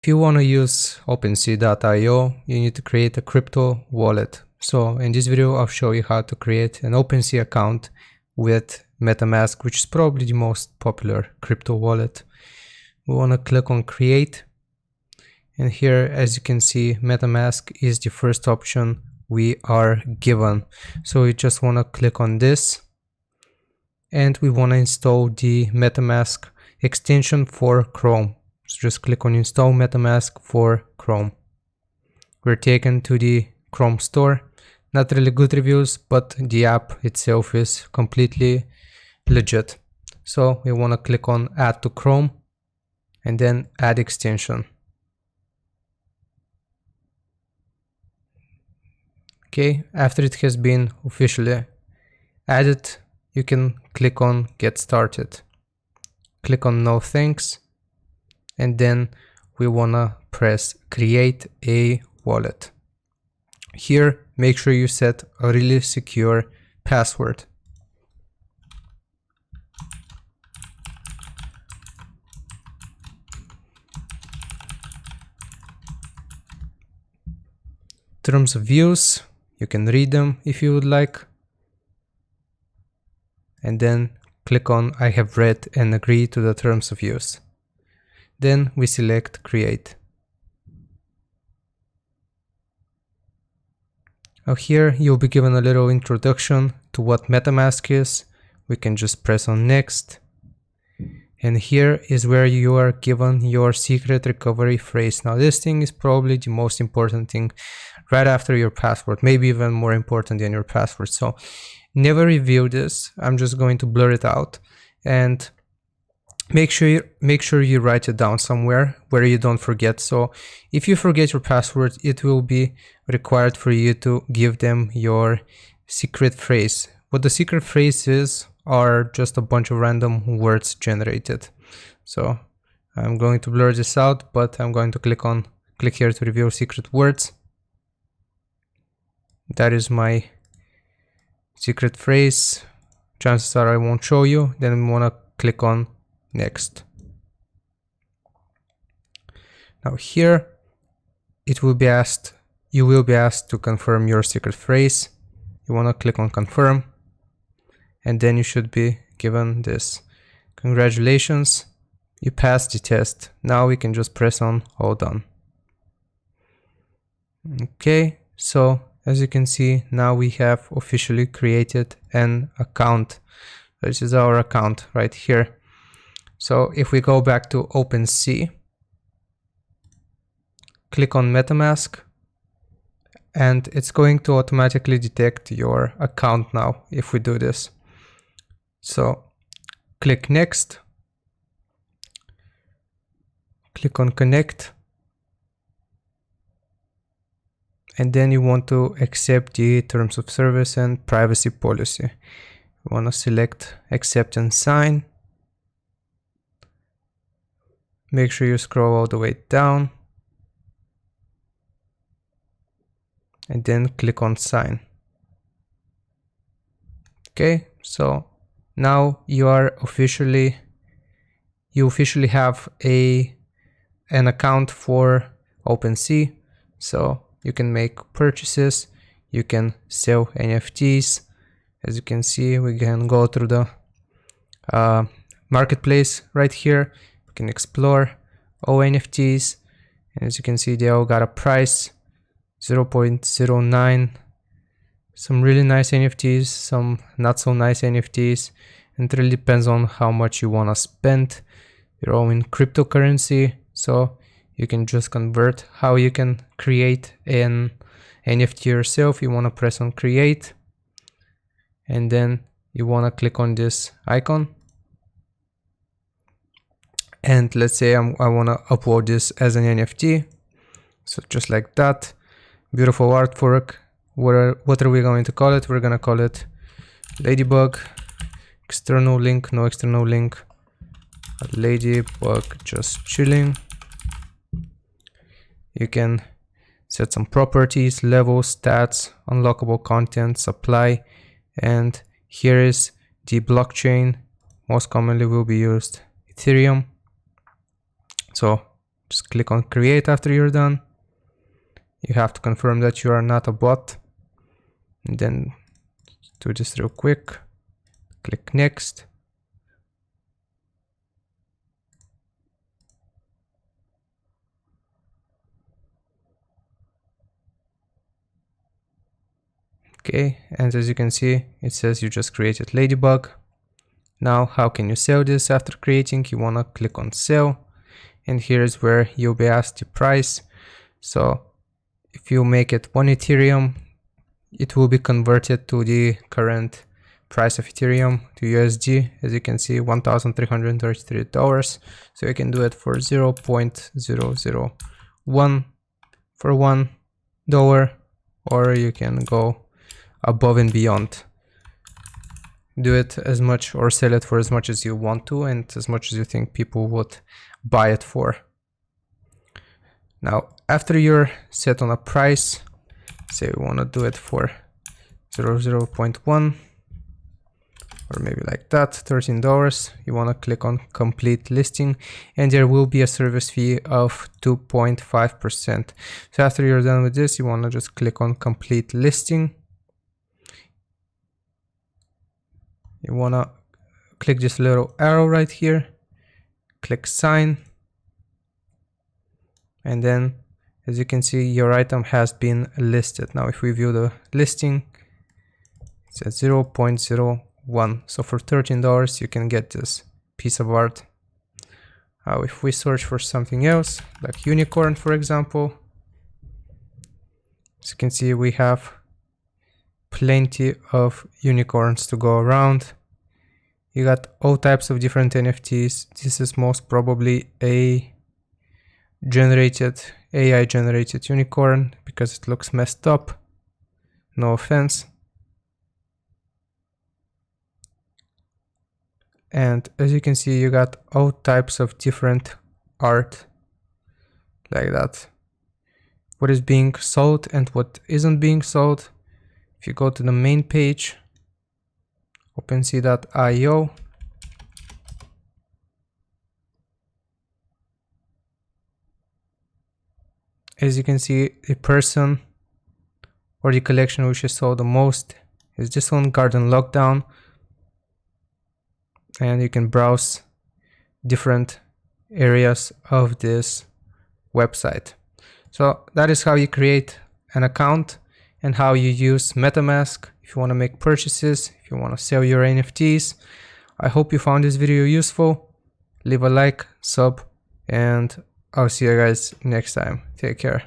If you want to use OpenSea.io, you need to create a crypto wallet. So in this video, I'll show you how to create an Opensea account with MetaMask, which is probably the most popular crypto wallet. We want to click on create. And here, as you can see, MetaMask is the first option we are given. So we just want to click on this and we want to install the MetaMask extension for Chrome. So just click on install MetaMask for Chrome. We're taken to the Chrome store. Not really good reviews, but the app itself is completely legit. So we want to click on add to Chrome and then add extension. Okay, after it has been officially added, you can click on get started. Click on no thanks. And then we wanna press create a wallet. Here, make sure you set a really secure password. Terms of use, you can read them if you would like. And then click on I have read and agree to the terms of use. Then we select create. Now here you'll be given a little introduction to what MetaMask is. We can just press on next. And here is where you are given your secret recovery phrase. Now this thing is probably the most important thing right after your password, maybe even more important than your password. So never review this. I'm just going to blur it out and make sure you write it down somewhere where you don't forget. So if you forget your password, it will be required for you to give them your secret phrase. What the secret phrase is are just a bunch of random words generated. So I'm going to blur this out, but I'm going to click here to reveal secret words. That is my secret phrase. Chances are I won't show you. Then we want to click on next. Now here you will be asked to confirm your secret phrase. You want to click on confirm and then you should be given this. Congratulations, you passed the test. Now we can just press on all done. Okay, so as you can see, now we have officially created an account. This is our account right here. So if we go back to Opensea, click on MetaMask, and it's going to automatically detect your account now if we do this. So click next, click on connect, and then you want to accept the terms of service and privacy policy. You want to select accept and sign. Make sure you scroll all the way down and then click on sign. Okay, so now you officially have an account for Opensea. So you can make purchases, you can sell NFTs. As you can see, we can go through the marketplace right here. We can explore all NFTs, and as you can see, they all got a price 0.09. Some really nice NFTs, some not so nice NFTs, and it really depends on how much you want to spend. They're all in cryptocurrency, so you can just convert. How you can create an NFT yourself, you want to press on create, and then you want to click on this icon. And let's say I want to upload this as an NFT. So just like that, beautiful artwork. What are we going to call it? We're going to call it Ladybug. External link, no external link. Ladybug just chilling. You can set some properties, levels, stats, unlockable content, supply, and here is the blockchain. Most commonly will be used Ethereum. So Just click on create after you're done. You have to confirm that you are not a bot. And then do this real quick. Click next. Okay, and as you can see, it says you just created Ladybug. Now, how can you sell this after creating? You wanna click on sell, and here's where you'll be asked the price. So if you make it 1 Ethereum, it will be converted to the current price of Ethereum to USD. As you can see, $1,333. So you can do it for 0.001 for $1, or you can go above and beyond. Do it as much or sell it for as much as you want to and as much as you think people would buy it for. Now, after you're set on a price, say we want to do it for 0.1 or maybe like that, $13, you want to click on complete listing, and there will be a service fee of 2.5%. So after you're done with this, you want to just click on complete listing. You want to click this little arrow right here, click sign, and then as you can see, your item has been listed. Now if we view the listing, it's at 0.01. So for $13 you can get this piece of art. Now if we search for something else, like unicorn for example, as you can see, we have plenty of unicorns to go around. You got all types of different NFTs. This is most probably a AI generated unicorn because it looks messed up. No offense. And as you can see, you got all types of different art like that. What is being sold and what isn't being sold. If you go to the main page, Opensea.io, as you can see, the person or the collection which is sold the most is this one, Garden Lockdown, and you can browse different areas of this website. So that is how you create an account and how you use MetaMask if you want to make purchases, if you want to sell your NFTs. I hope you found this video useful. Leave a like, sub, and I'll see you guys next time. Take care.